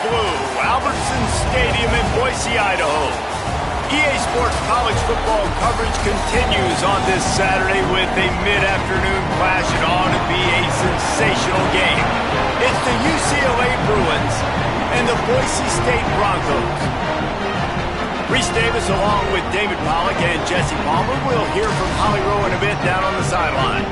blue, Albertson Stadium in Boise, Idaho. EA Sports college football coverage continues on this Saturday with a mid-afternoon clash. It ought to be a sensational game. It's the UCLA Bruins and the Boise State Broncos. Reese Davis along with David Pollack and Jesse Palmer. We'll hear from Holly Rowe in a bit down on the sideline.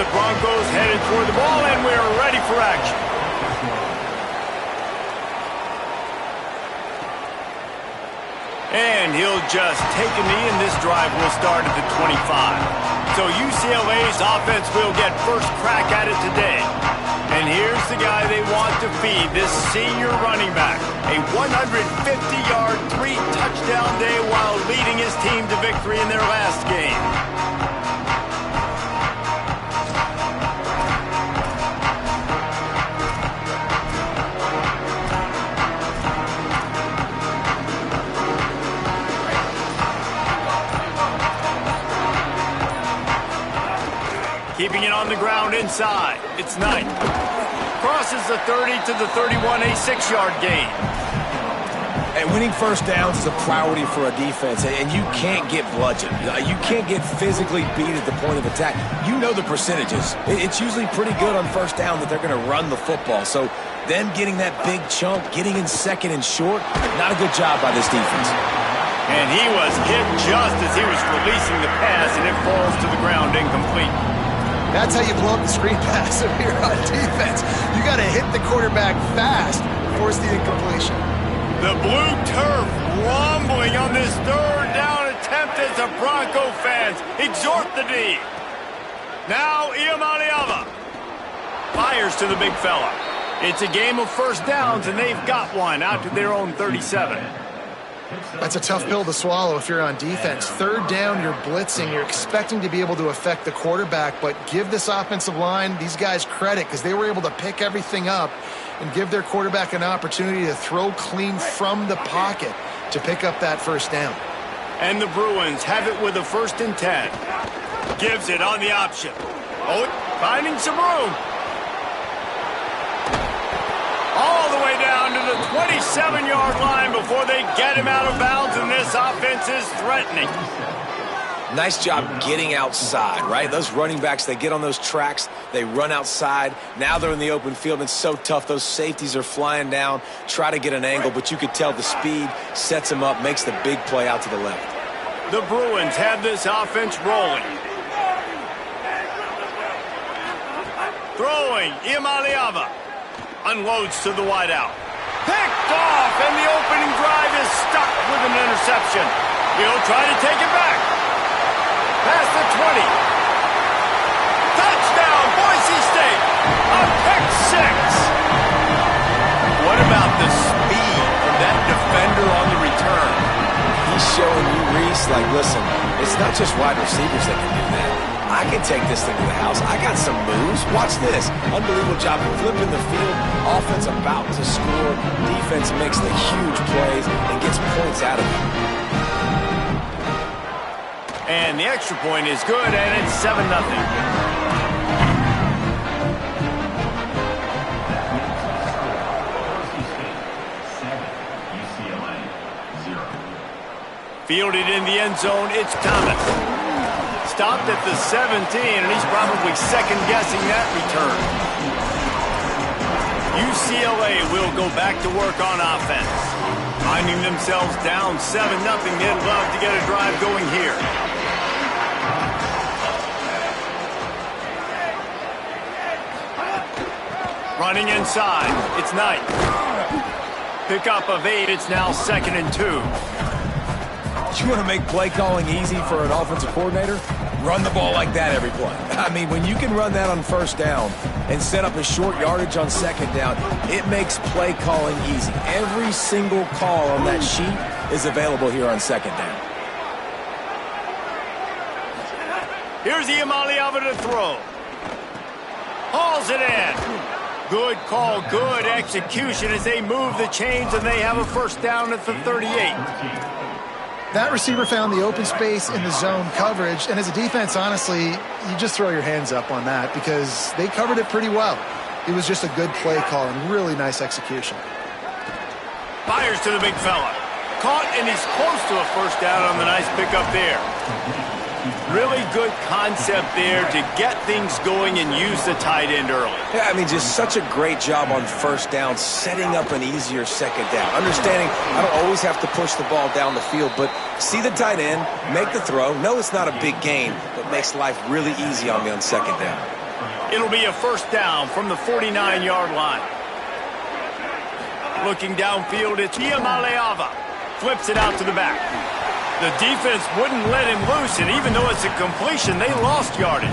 Broncos headed toward the ball, and we're ready for action. And he'll just take a knee, and this drive will start at the 25. So UCLA's offense will get first crack at it today. And here's the guy they want to feed, this senior running back. A 150-yard, 3-touchdown day while leading his team to victory in their last game. Keeping it on the ground inside. It's Knight. Crosses the 30 to the 31, a 6-yard gain. And winning first downs is a priority for a defense, and you can't get bludgeoned. You can't get physically beat at the point of attack. You know the percentages. It's usually pretty good on first down that they're going to run the football. So them getting that big chunk, getting in second and short, not a good job by this defense. And he was hit just as he was releasing the pass, and it falls to the ground incomplete. That's how you blow up the screen pass if you're on defense. You got to hit the quarterback fast and force the incompletion. The blue turf rumbling on this third down attempt as the Bronco fans exhort the D. Now Iamaleava fires to the big fella. It's a game of first downs, and they've got one out to their own 37. That's a tough pill to swallow if you're on defense. Third down, you're blitzing. You're expecting to be able to affect the quarterback, but give this offensive line, these guys, credit because they were able to pick everything up and give their quarterback an opportunity to throw clean from the pocket to pick up that first down. And the Bruins have it with a 1st and 10. Gives it on the option. Oh, finding some room. All the way down to the 27-yard line before they get him out of bounds, and this offense is threatening. Nice job getting outside, right? Those running backs, they get on those tracks, they run outside. Now they're in the open field. It's so tough. Those safeties are flying down, try to get an angle, but you could tell the speed sets them up, makes the big play out to the left. The Bruins have this offense rolling. Throwing, Iamaleava. Unloads to the wideout. Picked off, and the opening drive is stuck with an interception. He'll try to take it back. Past the 20. Touchdown, Boise State. A pick 6. What about the speed from that defender on the return? He's showing you, Reese, like, listen, it's not just wide receivers that can do that. I can take this thing to the house. I got some moves. Watch this. Unbelievable job flipping the field. Offense about to score. Defense makes the huge plays and gets points out of it. And the extra point is good, and it's 7-0. Fielded in the end zone, it's Thomas. Stopped at the 17, and he's probably second-guessing that return. UCLA will go back to work on offense. Finding themselves down 7-0, they'd love to get a drive going here. Running inside, it's Knight. Pickup of 8, it's now 2nd and 2. You want to make play calling easy for an offensive coordinator? Run the ball like that every play. I mean, when you can run that on first down and set up a short yardage on second down, it makes play calling easy. Every single call on that sheet is available here on second down. Here's Iamaleava to throw. Hauls it in. Good call, good execution as they move the chains, and they have a first down at the 38. That receiver found the open space in the zone coverage, and as a defense, honestly, you just throw your hands up on that because they covered it pretty well. It was just a good play call and really nice execution. Fires to the big fella. Caught, and he's close to a first down on the nice pickup there. Really good concept there to get things going and use the tight end early. Yeah, I mean, just such a great job on first down, setting up an easier second down. Understanding I don't always have to push the ball down the field, but see the tight end, make the throw. No, it's not a big gain, but makes life really easy on me on second down. It'll be a first down from the 49-yard line. Looking downfield, it's Iamaleava. Flips it out to the back. The defense wouldn't let him loose, and even though it's a completion, they lost yardage.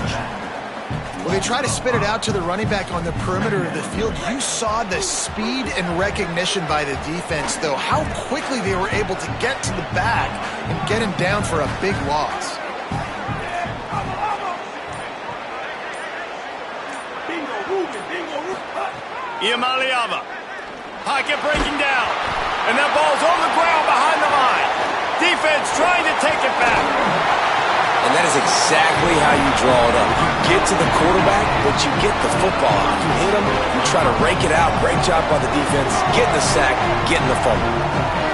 Well, they try to spit it out to the running back on the perimeter of the field. You saw the speed and recognition by the defense, though, how quickly they were able to get to the back and get him down for a big loss. Iamaleava. Pocket breaking down. And that ball's on the ground behind the line. Defense trying to take it back. And that is exactly how you draw it up. You get to the quarterback, but you get the football out. You hit him, you try to rake it out. Great job by the defense. Getting the sack, getting the fumble.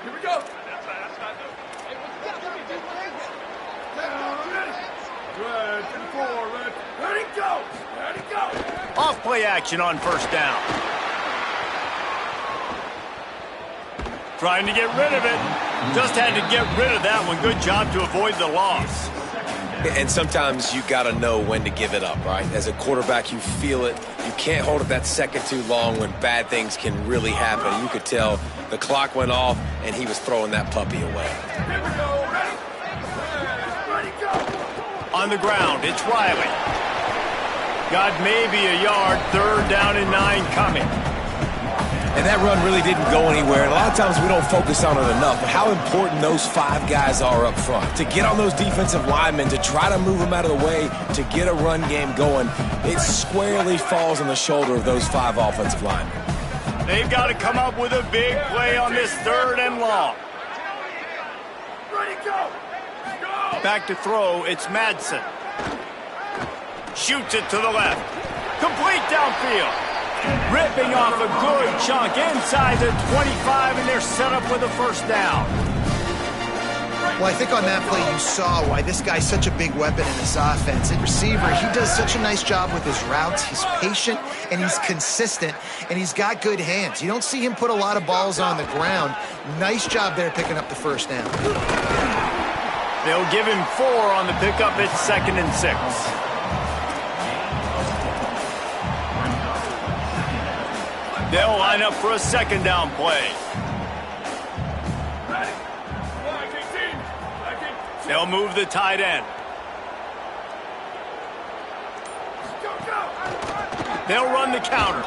Here we go. Ready, go. Ready, go. Off play action on first down. Trying to get rid of it. Just had to get rid of that one. Good job to avoid the loss. And sometimes you got to know when to give it up, right? As a quarterback, you feel it. You can't hold it that second too long when bad things can really happen. You could tell the clock went off, and he was throwing that puppy away. Here we go. Ready, go. On the ground, it's Riley. Got maybe a yard. Third down and 9 coming. And that run really didn't go anywhere. And a lot of times we don't focus on it enough, but how important those 5 guys are up front. To get on those defensive linemen, to try to move them out of the way, to get a run game going, it squarely falls on the shoulder of those 5 offensive linemen. They've got to come up with a big play on this third and long. Ready, go. Go. Back to throw, it's Madsen. Shoots it to the left. Complete downfield. Ripping off a good chunk inside the 25, and they're set up with a first down. Well, I think on that play you saw why this guy's such a big weapon in this offense. At receiver, he does such a nice job with his routes. He's patient, and he's consistent, and he's got good hands. You don't see him put a lot of balls on the ground. Nice job there picking up the first down. They'll give him 4 on the pickup. It's 2nd and 6. They'll line up for a second down play. They'll move the tight end. They'll run the counter.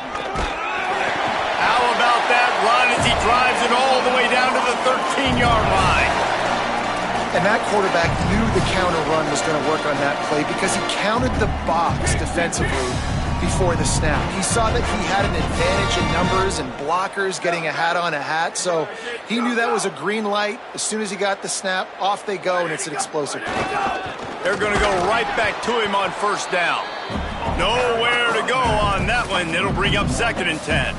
How about that run as he drives it all the way down to the 13-yard line? And that quarterback knew the counter run was going to work on that play because he counted the box defensively before the snap. He saw that he had an advantage in numbers and blockers getting a hat on a hat, so he knew that was a green light. As soon as he got the snap, off they go, and it's an explosive play. They're going to go right back to him on first down. Nowhere to go on that one. It'll bring up 2nd and 10.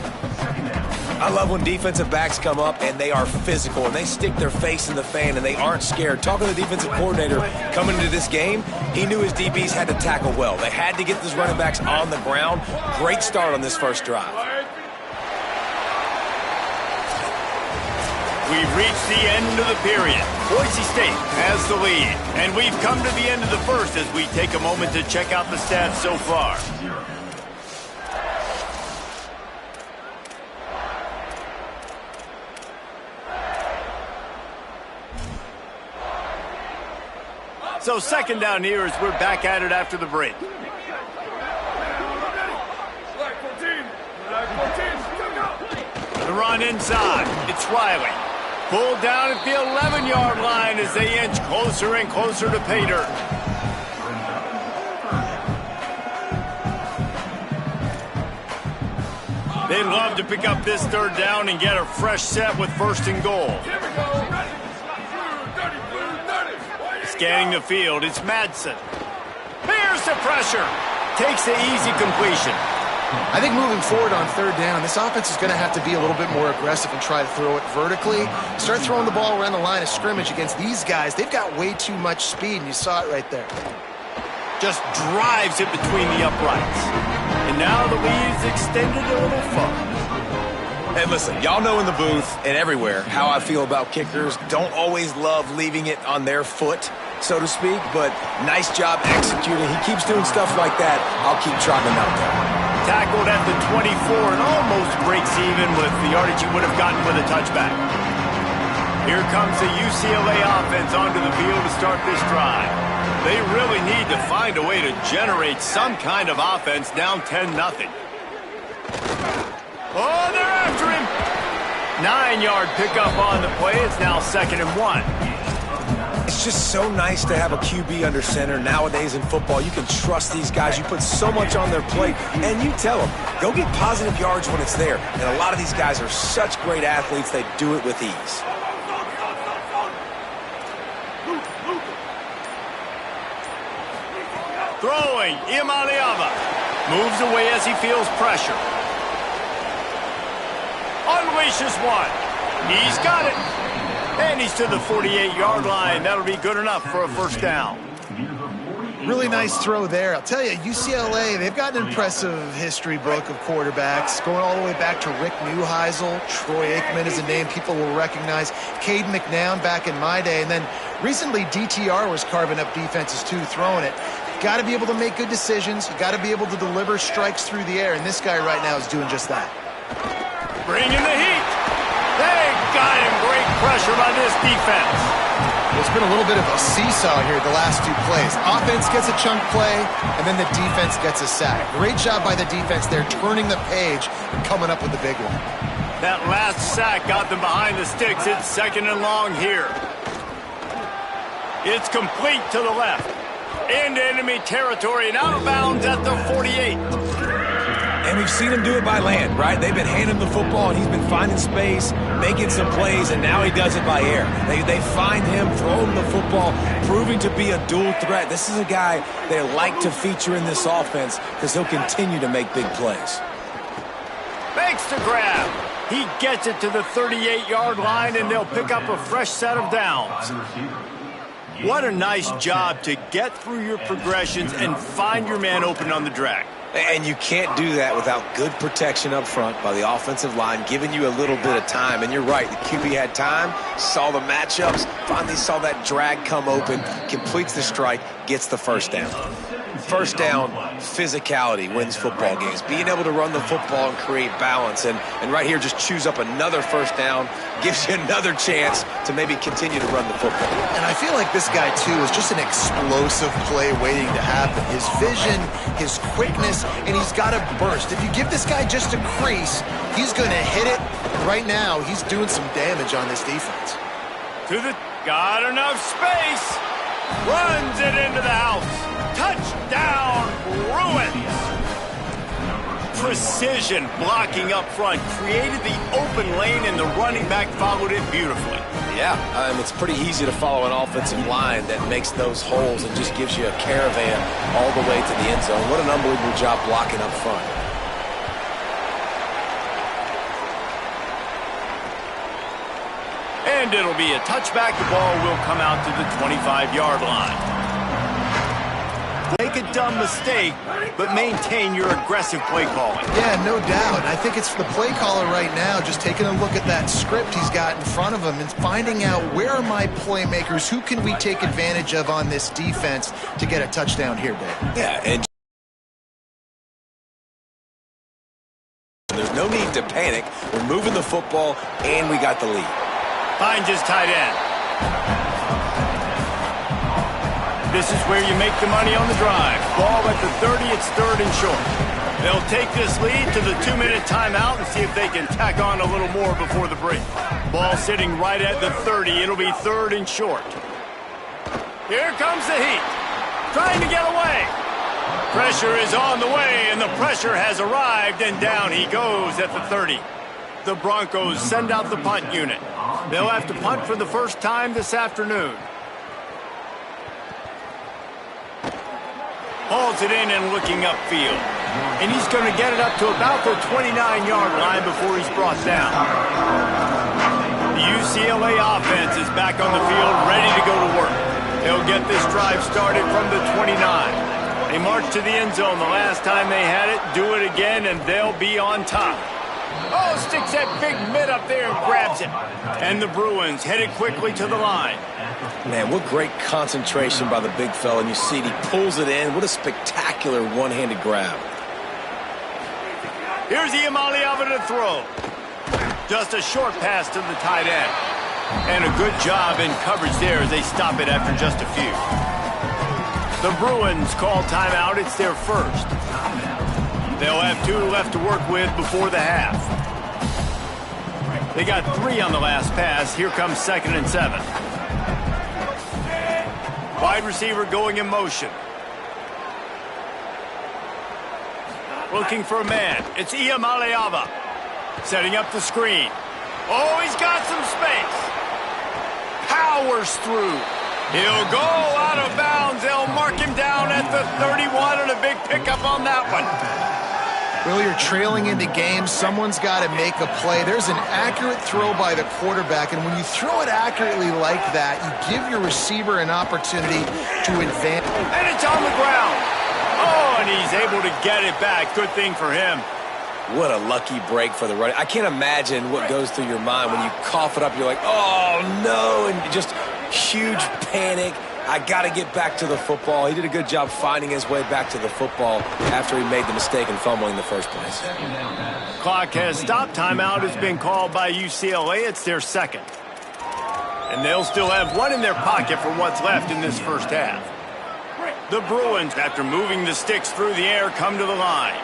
I love when defensive backs come up and they are physical and they stick their face in the fan and they aren't scared. Talking to the defensive coordinator coming into this game, he knew his DBs had to tackle well. They had to get those running backs on the ground. Great start on this first drive. We've reached the end of the period. Boise State has the lead. And we've come to the end of the first as we take a moment to check out the stats so far. So second down here as we're back at it after the break. The run inside. It's Riley. Pulled down at the 11-yard line as they inch closer and closer to pay dirt. They'd love to pick up this third down and get a fresh set with first and goal. Scanning the field, it's Madsen. Here's the pressure. Takes the easy completion. I think moving forward on third down, this offense is going to have to be a little bit more aggressive and try to throw it vertically. Start throwing the ball around the line of scrimmage against these guys. They've got way too much speed, and you saw it right there. Just drives it between the uprights. And now the lead's extended a little further. And listen, y'all know in the booth and everywhere how I feel about kickers. Don't always love leaving it on their foot, so to speak, but nice job executing. He keeps doing stuff like that. I'll keep trotting him out there. Tackled at the 24 and almost breaks even with the yardage he would have gotten with a touchback. Here comes the UCLA offense onto the field to start this drive. They really need to find a way to generate some kind of offense down 10-0. Oh, they're after him. 9-yard pickup on the play. It's now 2nd and 1. It's just so nice to have a QB under center nowadays in football. You can trust these guys. You put so much on their plate, and you tell them, go get positive yards when it's there. And a lot of these guys are such great athletes, they do it with ease. Throwing, Imaliava. Moves away as he feels pressure. Unleashes one. He's got it. And he's to the 48-yard line. That'll be good enough for a first down. Really nice throw there. I'll tell you, UCLA, they've got an impressive history book of quarterbacks, going all the way back to Rick Neuheisel. Troy Aikman is a name people will recognize. Cade McNown back in my day. And then recently, DTR was carving up defenses too, throwing it. You've got to be able to make good decisions. You've got to be able to deliver strikes through the air. And this guy right now is doing just that. Bringing the heat. They got him. Great pressure by this defense. There's been a little bit of a seesaw here the last two plays. Offense gets a chunk play, and then the defense gets a sack. Great job by the defense there, turning the page and coming up with the big one. That last sack got them behind the sticks. It's 2nd and long here. It's complete to the left. Into enemy territory and out of bounds at the 48. And we've seen him do it by land, right? They've been handing him the football, and he's been finding space, making some plays, and now he does it by air. They find him, throw him the football, proving to be a dual threat. This is a guy they like to feature in this offense because he'll continue to make big plays. Makes the grab. He gets it to the 38-yard line, and they'll pick up a fresh set of downs. What a nice job to get through your progressions and find your man open on the drag. And you can't do that without good protection up front by the offensive line, giving you a little bit of time. And you're right, the QB had time, saw the matchups, finally saw that drag come open, completes the strike, gets the first down. First down, physicality wins football games. Being able to run the football and create balance. And right here, just choose up another first down, gives you another chance to maybe continue to run the football. And I feel like this guy, too, is just an explosive play waiting to happen. His vision, his quickness, and he's got a burst. If you give this guy just a crease, he's going to hit it. Right now, he's doing some damage on this defense. Got enough space. Runs it into the house. Touchdown, Bruins! Precision blocking up front created the open lane, and the running back followed it beautifully. Yeah, it's pretty easy to follow an offensive line that makes those holes and just gives you a caravan all the way to the end zone. What an unbelievable job blocking up front. And it'll be a touchback. The ball will come out to the 25-yard line. Make a dumb mistake, but maintain your aggressive play calling. Yeah, no doubt. I think it's the play caller right now just taking a look at that script he's got in front of him and finding out where are my playmakers, who can we take advantage of on this defense to get a touchdown here, Dave. Yeah, and there's no need to panic. We're moving the football, and we got the lead. Finds his tight end. This is where you make the money on the drive. Ball at the 30, it's 3rd and short. They'll take this lead to the 2-minute timeout and see if they can tack on a little more before the break. Ball sitting right at the 30. It'll be 3rd and short. Here comes the heat. Trying to get away. Pressure is on the way, and the pressure has arrived, and down he goes at the 30. The Broncos send out the punt unit. They'll have to punt for the first time this afternoon. Hauls it in and looking upfield. And he's going to get it up to about the 29-yard line before he's brought down. The UCLA offense is back on the field, ready to go to work. They'll get this drive started from the 29. They marched to the end zone the last time they had it, do it again, and they'll be on top. Oh, sticks that big mitt up there and grabs it. And the Bruins headed quickly to the line. Man, what great concentration by the big fella. And you see it, he pulls it in. What a spectacular one-handed grab. Here's Iamaleava to throw. Just a short pass to the tight end. And a good job in coverage there as they stop it after just a few. The Bruins call timeout. It's their first. They'll have 2 left to work with before the half. They got 3 on the last pass. Here comes 2nd and 7. Wide receiver going in motion. Looking for a man. It's Iamaleava. Setting up the screen. Oh, he's got some space. Powers through. He'll go out of bounds. They'll mark him down at the 31 and a big pickup on that one. Well, you're trailing into games. Someone's got to make a play. There's an accurate throw by the quarterback, and when you throw it accurately like that, you give your receiver an opportunity to advance. And it's on the ground. Oh, and he's able to get it back. Good thing for him. What a lucky break for the running. I can't imagine what goes through your mind when you cough it up. You're like, oh, no, and just huge panic. I got to get back to the football. He did a good job finding his way back to the football after he made the mistake in fumbling in the first place. Clock has stopped. Timeout has been called by UCLA. It's their second. And they'll still have 1 in their pocket for what's left in this first half. The Bruins, after moving the sticks through the air, come to the line.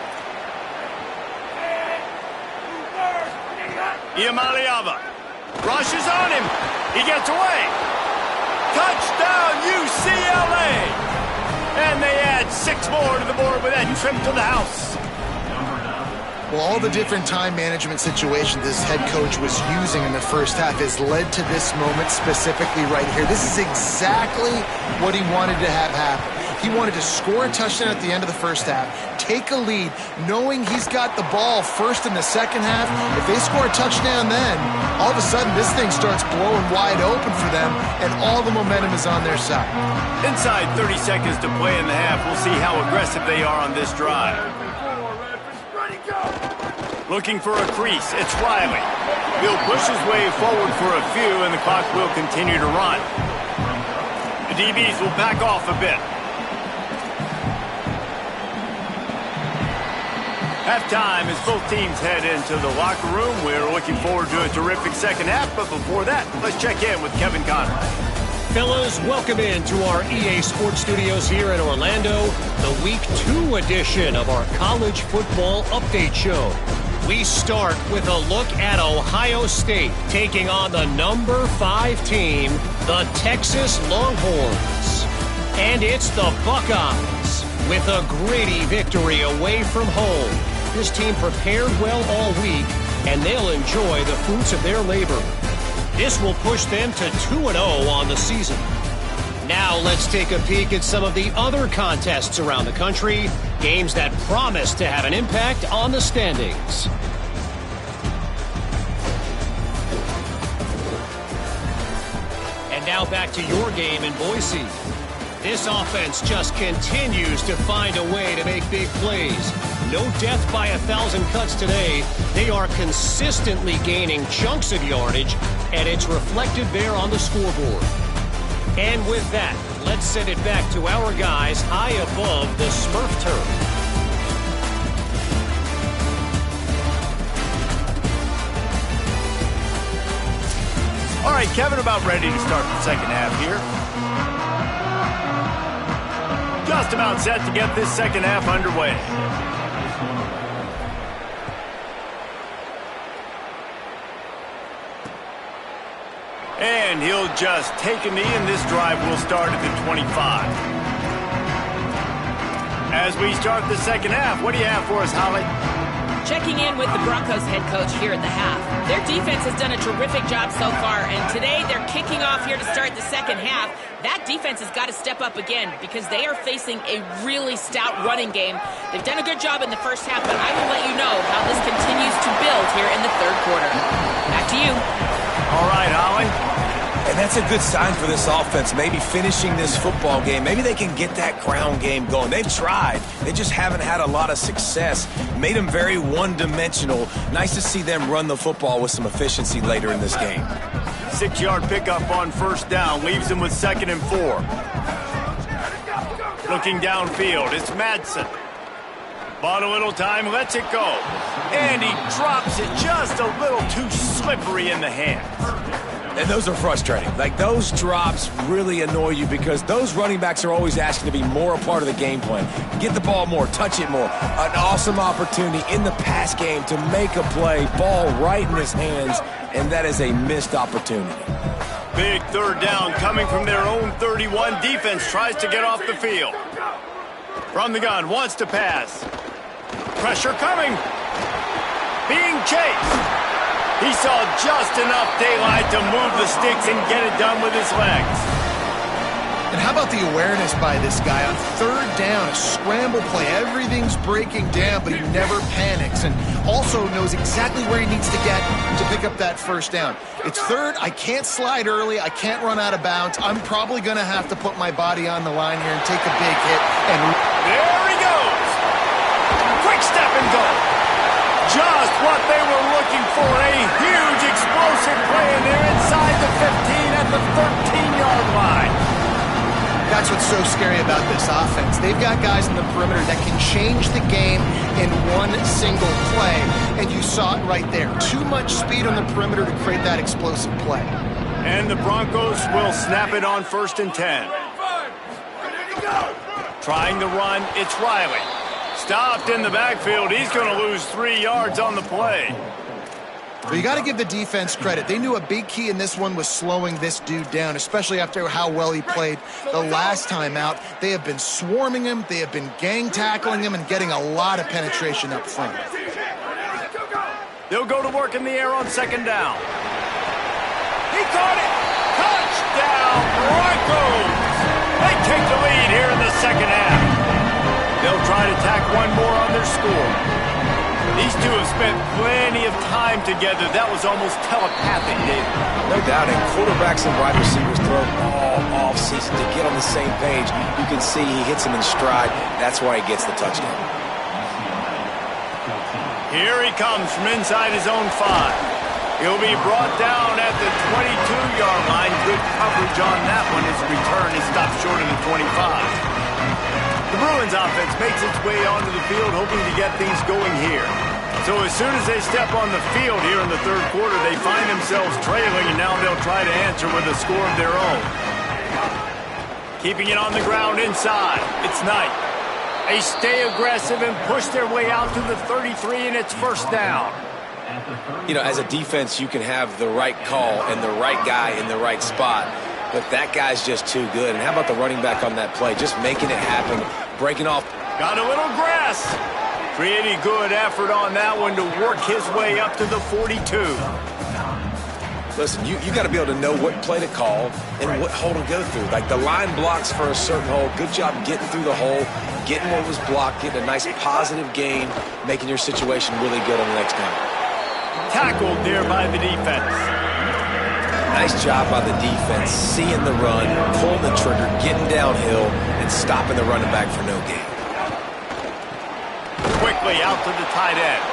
Iamaleava rushes on him. He gets away. Touchdown, UCLA! And they add 6 more to the board with that trip to the house. Well, all the different time management situations this head coach was using in the first half has led to this moment specifically right here. This is exactly what he wanted to have happen. He wanted to score a touchdown at the end of the first half, take a lead, knowing he's got the ball first in the second half. If they score a touchdown then, all of a sudden this thing starts blowing wide open for them, and all the momentum is on their side. Inside 30 seconds to play in the half. We'll see how aggressive they are on this drive. Looking for a crease. It's Riley. He'll push his way forward for a few, and the clock will continue to run. The DBs will back off a bit. Halftime as both teams head into the locker room. We're looking forward to a terrific second half, but before that, let's check in with Kevin Conroy. Fellas, welcome in to our EA Sports Studios here in Orlando, the Week 2 edition of our College Football Update Show. We start with a look at Ohio State taking on the number 5 team, the Texas Longhorns. And it's the Buckeyes with a gritty victory away from home. This team prepared well all week, and they'll enjoy the fruits of their labor. This will push them to 2-0 on the season. Now let's take a peek at some of the other contests around the country, games that promise to have an impact on the standings. And now back to your game in Boise. This offense just continues to find a way to make big plays. No death by 1,000 cuts today. They are consistently gaining chunks of yardage, and it's reflected there on the scoreboard. And with that, let's send it back to our guys high above the Smurf turf. All right, Kevin, about ready to start the second half here. Just about set to get this second half underway. And he'll just take a knee, and this drive will start at the 25. As we start the second half, what do you have for us, Holly? Checking in with the Broncos head coach here at the half. Their defense has done a terrific job so far, and today they're kicking off here to start the second half. That defense has got to step up again because they are facing a really stout running game. They've done a good job in the first half, but I will let you know how this continues to build here in the third quarter. Back to you. All right, Holly. And that's a good sign for this offense, maybe finishing this football game. Maybe they can get that ground game going. They've tried. They just haven't had a lot of success. Made them very one-dimensional. Nice to see them run the football with some efficiency later in this game. 6-yard pickup on first down. Leaves them with 2nd and 4. Looking downfield, it's Madsen. Bought a little time, lets it go. And he drops it just a little too slippery in the hands. And those are frustrating. Like, those drops really annoy you because those running backs are always asking to be more a part of the game plan. Get the ball more, touch it more. An awesome opportunity in the pass game to make a play, ball right in his hands, and that is a missed opportunity. Big third down coming from their own 31. Defense tries to get off the field. From the gun, wants to pass. Pressure coming. Being chased. He saw just enough daylight to move the sticks and get it done with his legs. And how about the awareness by this guy on third down, a scramble play. Everything's breaking down, but he never panics and also knows exactly where he needs to get to pick up that first down. It's third. I can't slide early. I can't run out of bounds. I'm probably going to have to put my body on the line here and take a big hit. And there he goes. Quick step and go. Just what they were looking for, a huge explosive play, and they're inside the 15 at the 13-yard line. That's what's so scary about this offense. They've got guys in the perimeter that can change the game in one single play, and you saw it right there. Too much speed on the perimeter to create that explosive play. And the Broncos will snap it on 1st and 10. Trying to run, it's Riley. Stopped in the backfield. He's going to lose 3 yards on the play. But you got to give the defense credit. They knew a big key in this one was slowing this dude down, especially after how well he played the last time out. They have been swarming him. They have been gang tackling him and getting a lot of penetration up front. They'll go to work in the air on 2nd down. He caught it. Touchdown, Broncos. They take the lead here in the second half. They'll try to tack one more on their score. These two have spent plenty of time together. That was almost telepathic, David. No doubt, and quarterbacks and wide receivers throw all offseason to get on the same page. You can see he hits him in stride. That's why he gets the touchdown. Here he comes from inside his own 5. He'll be brought down at the 22-yard line. Good coverage on that one. His return is stopped short of the 25. The Bruins offense makes its way onto the field, hoping to get things going here. So as soon as they step on the field here in the third quarter, they find themselves trailing, and now they'll try to answer with a score of their own. Keeping it on the ground inside, it's Knight. They stay aggressive and push their way out to the 33, and it's 1st down. You know, as a defense, you can have the right call and the right guy in the right spot. But that guy's just too good. And how about the running back on that play? Just making it happen, breaking off. Got a little grass. Pretty good effort on that one to work his way up to the 42. Listen, you got to be able to know what play to call and what hole to go through. Like the line blocks for a certain hole. Good job getting through the hole, getting what was blocked, getting a nice positive gain, making your situation really good on the next time. Tackled there by the defense. Nice job by the defense, seeing the run, pulling the trigger, getting downhill, and stopping the running back for no gain. Quickly out to the tight end.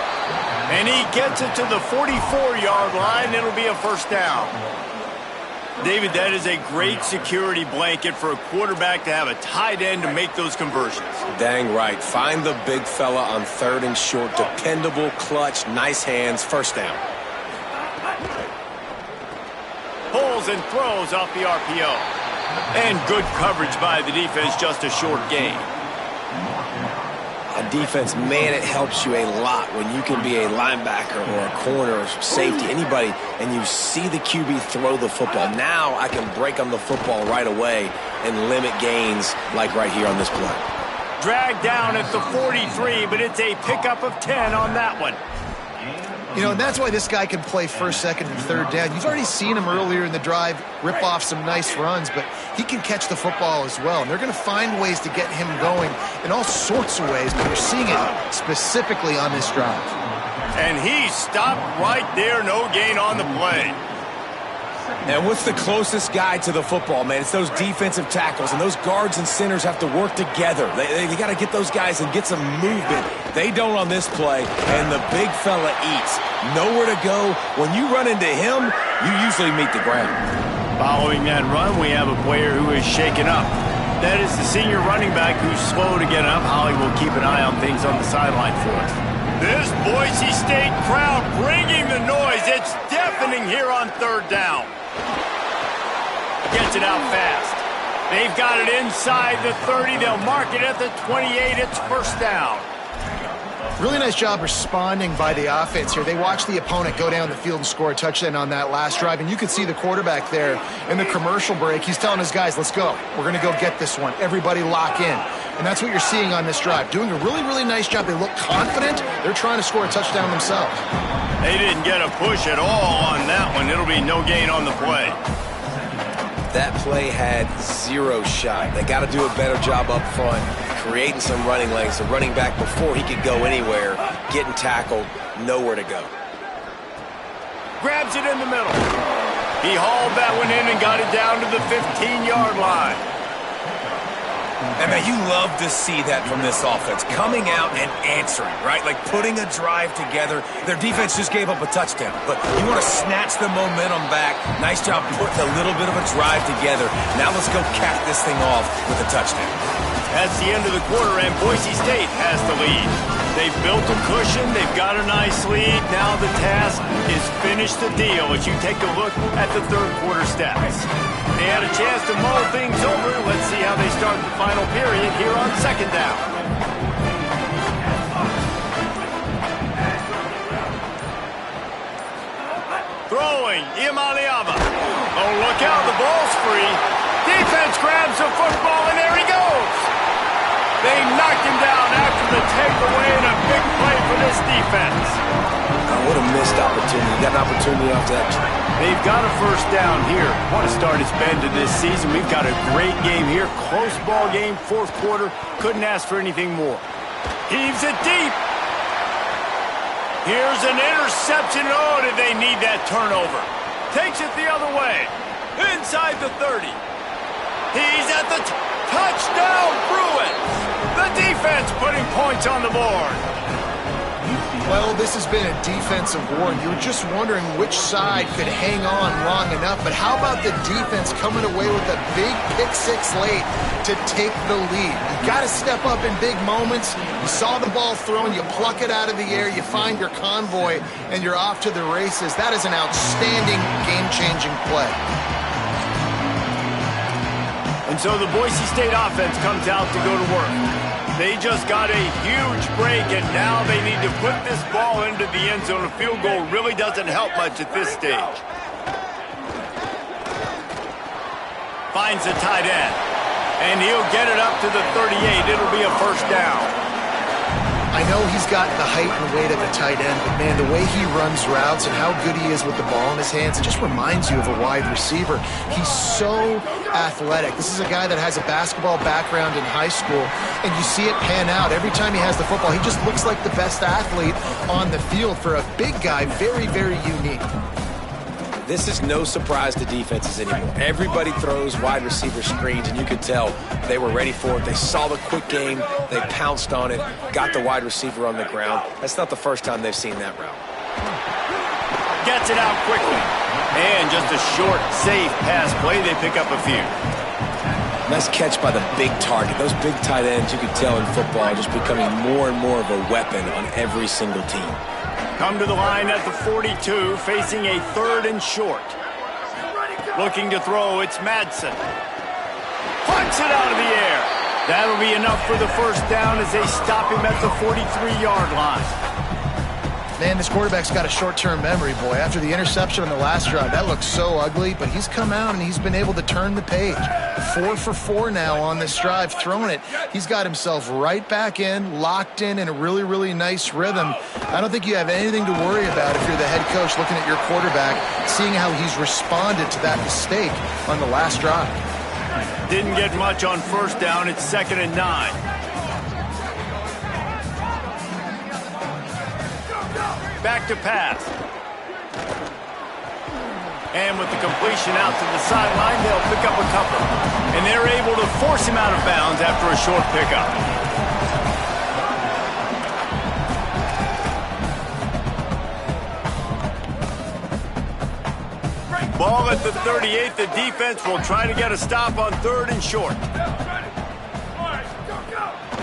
And he gets it to the 44-yard line. It'll be a first down. David, that is a great security blanket for a quarterback to have a tight end to make those conversions. Dang right. Find the big fella on 3rd and short. Dependable, clutch, nice hands, first down. Pulls and throws off the RPO. And good coverage by the defense, just a short gain. On defense, man, it helps you a lot when you can be a linebacker or a corner or safety, anybody, and you see the QB throw the football. Now I can break on the football right away and limit gains like right here on this play. Dragged down at the 43, but it's a pickup of 10 on that one. You know, and that's why this guy can play 1st, 2nd, and 3rd down. You've already seen him earlier in the drive rip off some nice runs, but he can catch the football as well. And they're going to find ways to get him going in all sorts of ways, but you're seeing it specifically on this drive. And he stopped right there, no gain on the play. And what's the closest guy to the football, man? It's those defensive tackles, and those guards and centers have to work together. They got to get those guys and get some movement. They don't on this play, and the big fella eats. Nowhere to go. When you run into him, you usually meet the ground. Following that run, we have a player who is shaken up. That is the senior running back who's slow to get up. Holly will keep an eye on things on the sideline for us. This Boise State crowd bringing the noise. It's deafening here on 3rd down. Gets it out fast. They've got it inside the 30. They'll mark it at the 28. It's first down. Really nice job responding by the offense here. They watched the opponent go down the field and score a touchdown on that last drive, and you could see the quarterback there in the commercial break. He's telling his guys, let's go. We're going to go get this one. Everybody lock in. And that's what you're seeing on this drive. Doing a really, really nice job. They look confident. They're trying to score a touchdown themselves. They didn't get a push at all on that one. It'll be no gain on the play. That play had 0 shot. They got to do a better job up front, creating some running lanes. The running back, before he could go anywhere, getting tackled, nowhere to go. Grabs it in the middle. He hauled that one in and got it down to the 15-yard line. And man, you love to see that from this offense, coming out and answering, right? Like putting a drive together. Their defense just gave up a touchdown, but you want to snatch the momentum back. Nice job putting a little bit of a drive together. Now let's go cap this thing off with a touchdown. That's the end of the quarter, and Boise State has the lead. They've built a cushion. They've got a nice lead. Now the task is finish the deal as you take a look at the 3rd quarter stats. They had a chance to mull things over. Let's see how they start the final period here on 2nd down. Throwing, Imaliava. Oh, look out, the ball's free. Defense grabs the football, and there he goes. They knocked him down after the takeaway, and a big play for this defense. Oh, what a missed opportunity. Got an opportunity off that. They've got a first down here. What a start it's been to this season. We've got a great game here. Close ball game, 4th quarter. Couldn't ask for anything more. Heaves it deep. Here's an interception. Oh, did they need that turnover. Takes it the other way. Inside the 30. He's at the touchdown, Bruins. The defense putting points on the board. Well, this has been a defensive war, and you're just wondering which side could hang on long enough. But how about the defense coming away with a big pick-6 late to take the lead? You got to step up in big moments. You saw the ball thrown, you pluck it out of the air, you find your convoy, and you're off to the races. That is an outstanding game-changing play. And so the Boise State offense comes out to go to work. They just got a huge break, and now they need to put this ball into the end zone. A field goal really doesn't help much at this stage. Finds the tight end, and he'll get it up to the 38. It'll be a first down. I know he's got the height and weight of a tight end, but man, the way he runs routes and how good he is with the ball in his hands, it just reminds you of a wide receiver. He's so athletic. This is a guy that has a basketball background in high school, and you see it pan out. Every time he has the football, he just looks like the best athlete on the field. For a big guy, very, very unique. This is no surprise to defenses anymore. Everybody throws wide receiver screens, and you could tell they were ready for it. They saw the quick game. They pounced on it, got the wide receiver on the ground. That's not the first time they've seen that route. Gets it out quickly. And just a short, safe pass play. They pick up a few. Nice catch by the big target. Those big tight ends, you could tell in football, are just becoming more and more of a weapon on every single team. Come to the line at the 42, facing a 3rd and short. Looking to throw, it's Madsen. Punts it out of the air. That'll be enough for the first down as they stop him at the 43-yard line. Man, this quarterback's got a short-term memory, boy. After the interception on the last drive, that looked so ugly, but he's come out and he's been able to turn the page. 4 for 4 now on this drive, throwing it. He's got himself right back in, locked in a really, really nice rhythm. I don't think you have anything to worry about if you're the head coach looking at your quarterback, seeing how he's responded to that mistake on the last drive. Didn't get much on first down. It's 2nd and 9. Back to pass. And with the completion out to the sideline, they'll pick up a couple. And they're able to force him out of bounds after a short pickup. Ball at the 38. The defense will try to get a stop on 3rd and short.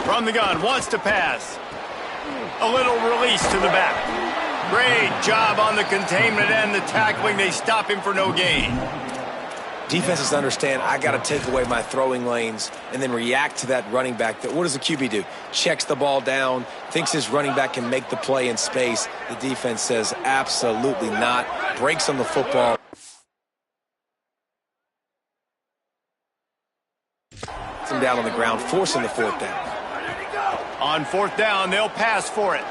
From the gun, wants to pass. A little release to the back. Great job on the containment and the tackling. They stop him for no gain. Defenses understand I got to take away my throwing lanes and then react to that running back. What does the QB do? Checks the ball down, thinks his running back can make the play in space. The defense says absolutely not. Breaks on the football. Him down on the ground, forcing the 4th down. On 4th down, they'll pass for it.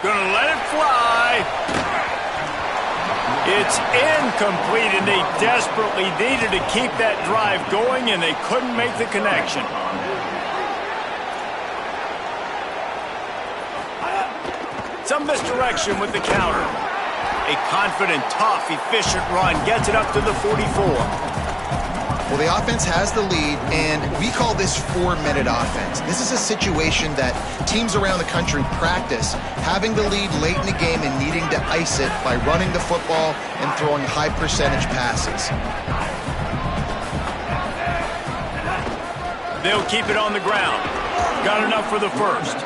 Gonna let it fly. It's incomplete, and they desperately needed to keep that drive going, and they couldn't make the connection. Some misdirection with the counter. A confident, tough, efficient run gets it up to the 44. Well, the offense has the lead, and we call this 4-minute offense. This is a situation that teams around the country practice, having the lead late in the game and needing to ice it by running the football and throwing high-percentage passes. They'll keep it on the ground. Got enough for the first.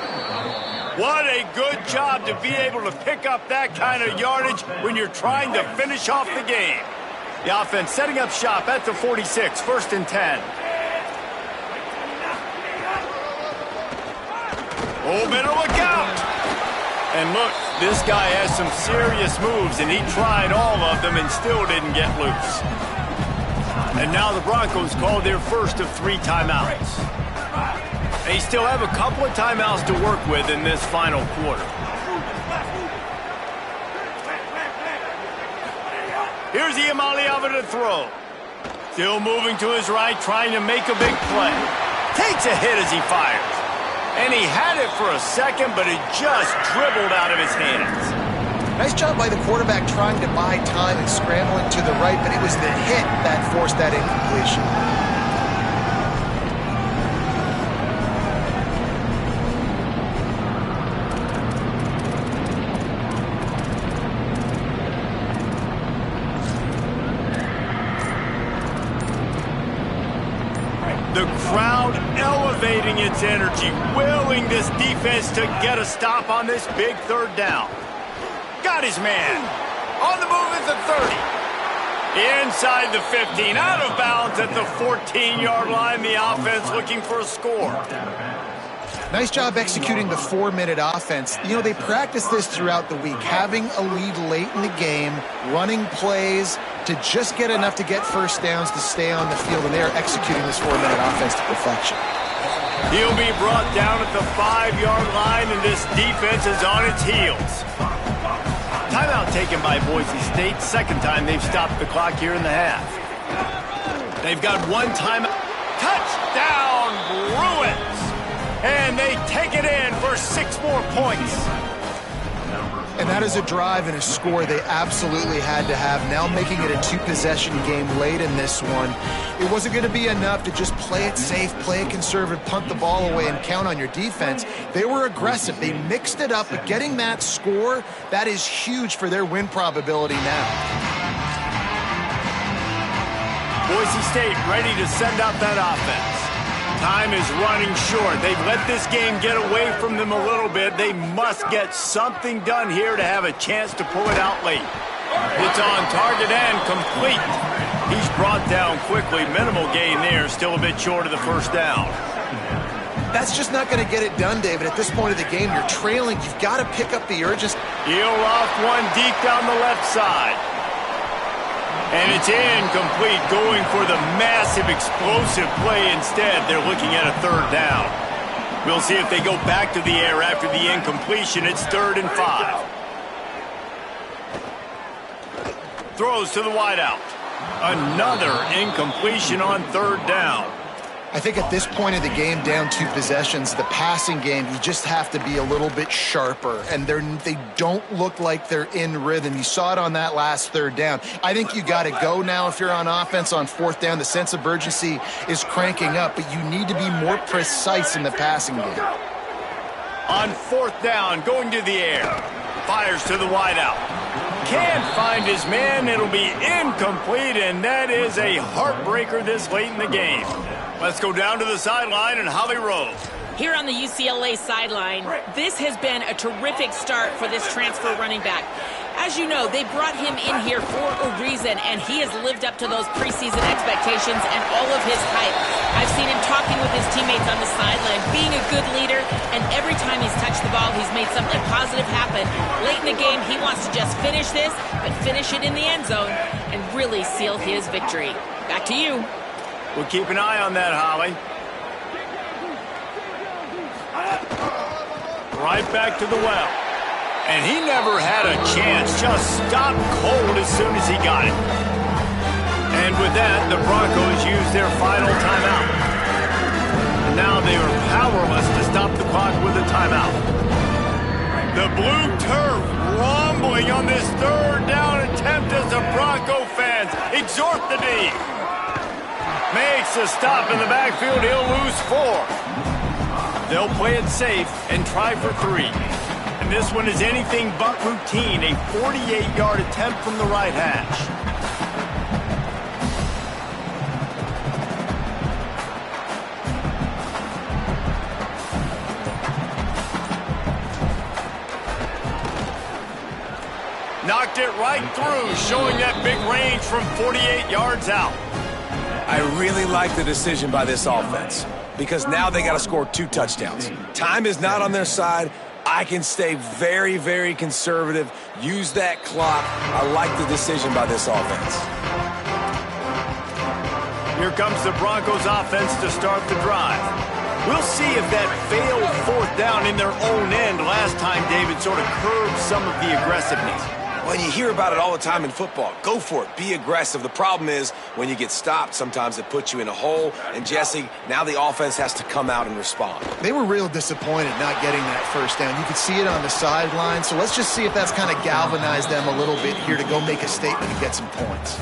What a good job to be able to pick up that kind of yardage when you're trying to finish off the game. The offense setting up shop at the 46, 1st and 10. Oh, better look out. And look, this guy has some serious moves, and he tried all of them and still didn't get loose. And now the Broncos called their first of 3 timeouts. They still have a couple of timeouts to work with in this final quarter. Here's Iamaleava to throw. Still moving to his right, trying to make a big play. Takes a hit as he fires. And he had it for a second, but it just dribbled out of his hands. Nice job by the quarterback trying to buy time and scrambling to the right, but it was the hit that forced that incompletion. The crowd elevating its energy, willing this defense to get a stop on this big 3rd down. Got his man. On the move at the 30. Inside the 15. Out of bounds at the 14-yard line. The offense looking for a score. Nice job executing the 4-minute offense. You know, they practice this throughout the week, having a lead late in the game, running plays to just get enough to get first downs to stay on the field, and they are executing this 4-minute offense to perfection. He'll be brought down at the 5-yard line, and this defense is on its heels. Timeout taken by Boise State. Second time they've stopped the clock here in the half. They've got one timeout. Touchdown, Bruins! And they take it in for 6 more points. And that is a drive and a score they absolutely had to have. Now making it a two-possession game late in this one. It wasn't going to be enough to just play it safe, play it conservative, punt the ball away, and count on your defense. They were aggressive. They mixed it up, but getting that score, that is huge for their win probability now. Boise State ready to send out that offense. Time is running short. They've let this game get away from them a little bit. They must get something done here to have a chance to pull it out late. It's on target and complete. He's brought down quickly. Minimal gain there. Still a bit short of the first down. That's just not going to get it done, David. At this point of the game, you're trailing. You've got to pick up the urgency. He'll off one deep down the left side. And it's incomplete, going for the massive explosive play instead. They're looking at a third down. We'll see if they go back to the air after the incompletion. It's 3rd and 5. Throws to the wideout. Another incompletion on 3rd down. I think at this point of the game, down 2 possessions, the passing game, you just have to be a little bit sharper. And they don't look like they're in rhythm. You saw it on that last 3rd down. I think you got to go now if you're on offense on 4th down. The sense of urgency is cranking up, but you need to be more precise in the passing game. On 4th down, going to the air. Fires to the wideout. Can't find his man. It'll be incomplete, and that is a heartbreaker this late in the game. Let's go down to the sideline and Holly Rowe. Here on the UCLA sideline, this has been a terrific start for this transfer running back. As you know, they brought him in here for a reason, and he has lived up to those preseason expectations and all of his hype. I've seen him talking with his teammates on the sideline, being a good leader, and every time he's touched the ball, he's made something positive happen. Late in the game, he wants to just finish this, but finish it in the end zone and really seal his victory. Back to you. We'll keep an eye on that, Holly. Right back to the well. And he never had a chance. Just stopped cold as soon as he got it. And with that, the Broncos used their final timeout. Now they are powerless to stop the clock with a timeout. The blue turf rumbling on this 3rd down attempt as the Bronco fans exhort the D. Makes a stop in the backfield. He'll lose 4. They'll play it safe and try for 3. And this one is anything but routine. A 48-yard attempt from the right hash. Knocked it right through, showing that big range from 48 yards out. I really like the decision by this offense because now they got to score 2 touchdowns. Time is not on their side. I can stay very, very conservative, use that clock. I like the decision by this offense. Here comes the Broncos offense to start the drive. We'll see if that failed 4th down in their own end last time, David, sort of curbed some of the aggressiveness. Well, you hear about it all the time in football. Go for it. Be aggressive. The problem is when you get stopped, sometimes it puts you in a hole. And, Jesse, now the offense has to come out and respond. They were real disappointed not getting that 1st down. You could see it on the sideline. So let's just see if that's kind of galvanized them a little bit here to go make a statement and get some points.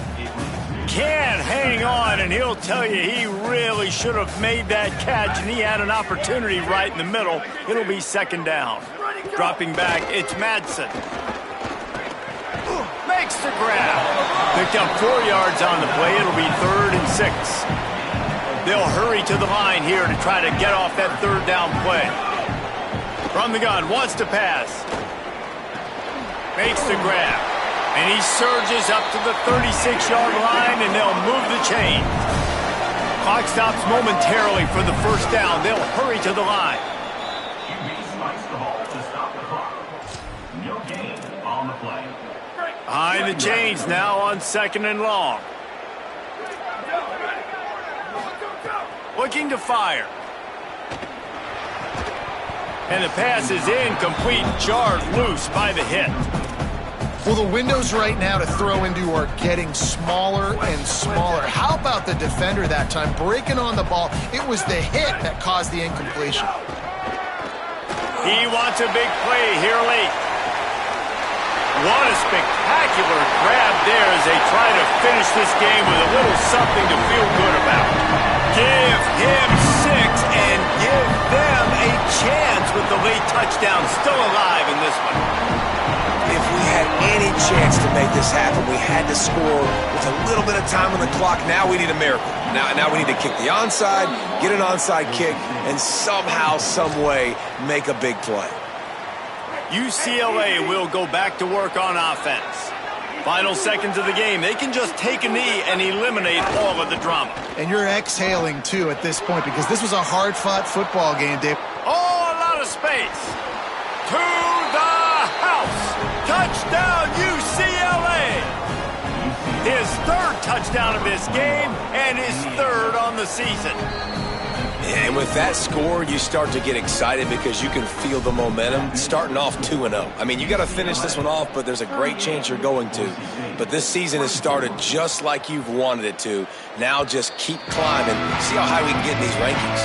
Can't hang on, and he'll tell you he really should have made that catch, and he had an opportunity right in the middle. It'll be 2nd down. Dropping back, it's Madsen. Makes the grab. Picked up 4 yards on the play. It'll be 3rd and 6. They'll hurry to the line here to try to get off that 3rd down play. From the gun, wants to pass. Makes the grab. And he surges up to the 36-yard line, and they'll move the chain. Clock stops momentarily for the 1st down. They'll hurry to the line. Behind the chains now on 2nd and long. Looking to fire. And the pass is incomplete, jarred loose by the hit. Well, the windows right now to throw into are getting smaller and smaller. How about the defender that time breaking on the ball? It was the hit that caused the incompletion. He wants a big play here late. What a spectacular grab there as they try to finish this game with a little something to feel good about. Give him 6 and give them a chance with the late touchdown still alive in this one. If we had any chance to make this happen, we had to score with a little bit of time on the clock. Now we need a miracle. Now we need to kick the onside, get an onside kick, and somehow, some way, make a big play. UCLA will go back to work on offense. Final seconds of the game. They can just take a knee and eliminate all of the drama. And you're exhaling, too, at this point, because this was a hard-fought football game, Dave. Oh, a lot of space. To the house. Touchdown, UCLA. His 3rd touchdown of this game and his 3rd on the season. And with that score, you start to get excited because you can feel the momentum starting off 2-0. I mean, you got to finish this one off, but there's a great chance you're going to. But this season has started just like you've wanted it to. Now just keep climbing. See how high we can get in these rankings.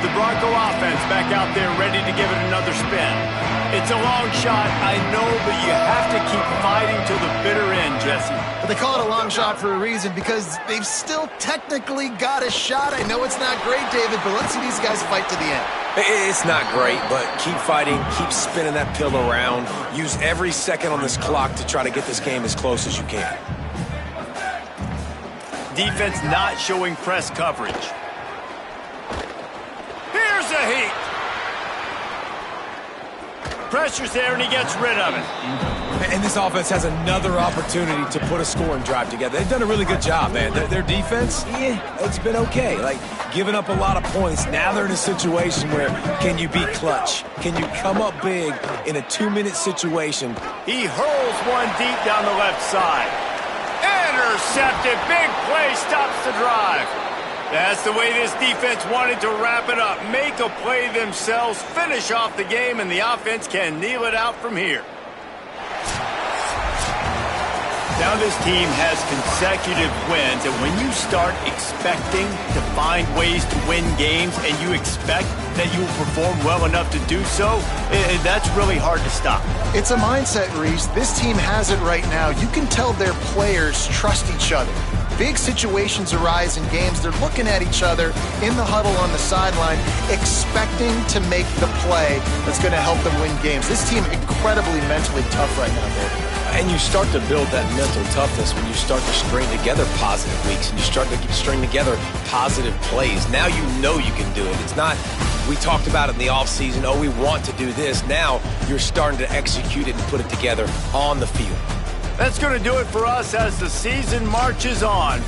The Bronco offense back out there ready to give it another spin. It's a long shot, I know, but you have to keep fighting till the bitter end, Jesse. But they call it a long shot for a reason, because they've still technically got a shot. I know it's not great, David, but let's see these guys fight to the end. It's not great, but keep fighting, keep spinning that pill around. Use every second on this clock to try to get this game as close as you can. Defense not showing press coverage. Here's a heat. Pressure's there, and he gets rid of it. And this offense has another opportunity to put a scoring drive together. They've done a really good job, man. Their defense, it's been okay. Like, giving up a lot of points. Now they're in a situation where can you be clutch? Can you come up big in a 2-minute situation? He hurls one deep down the left side. Intercepted. Big play stops the drive. That's the way this defense wanted to wrap it up. Make a play themselves, finish off the game, and the offense can kneel it out from here. Now this team has consecutive wins, and when you start expecting to find ways to win games and you expect that you will perform well enough to do so, that's really hard to stop. It's a mindset, Reese. This team has it right now. You can tell their players trust each other. Big situations arise in games. They're looking at each other in the huddle on the sideline, expecting to make the play that's going to help them win games. This team incredibly mentally tough right now, David. And you start to build that mental toughness when you start to string together positive weeks and you start to string together positive plays. Now you know you can do it. It's not, we talked about it in the offseason, oh, we want to do this. Now you're starting to execute it and put it together on the field. That's going to do it for us as the season marches on.